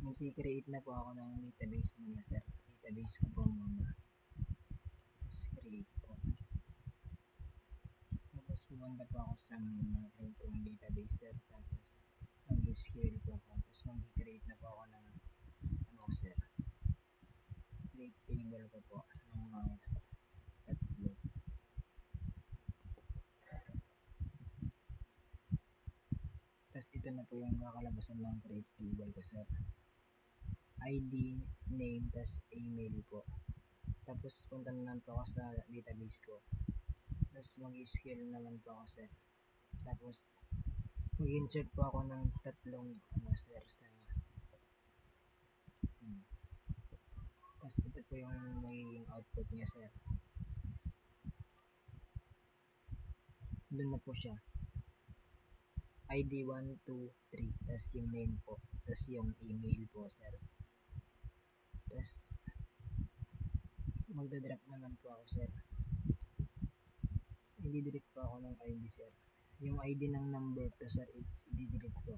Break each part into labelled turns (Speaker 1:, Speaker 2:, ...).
Speaker 1: Nag-create na po ako ng database muna sir. Database ko po muna. Tapos create po. Tapos pumunta po ako sa mga kong database sir. Tapos mag-SQL po ako. Tapos mag-create na po ako ng sir. Create table ko po ng mga tatlo. Tapos ito na po yung kakalabasan ng create table ko sir. ID, name, tas email po. Tapos punta naman po ako sa database ko. Tapos mag-SQL naman po ako sir. Tapos mag-insert po ako ng tatlong sir sa tapos ito po yung magiging output niya sir. Doon na po siya. ID 1, 2, 3. Tapos yung name po. Tapos yung email po sir. Tapos magdadrop naman po ako sir. I-delete po ako ng ID sir. Yung ID ng number to sir is i-delete po.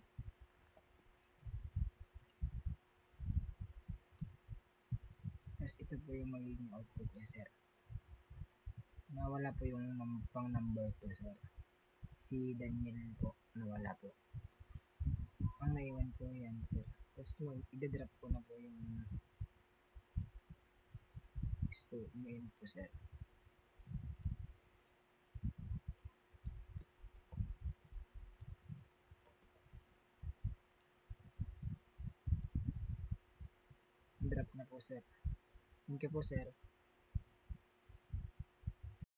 Speaker 1: Tapos ito po yung magiging output niya sir. Nawala po yung pang number to sir. Si Daniel po nawala po. Ang naiwan po yan sir. Tapos i-drop ko na po yung main po sir. Drop na po sir. Thank you po sir.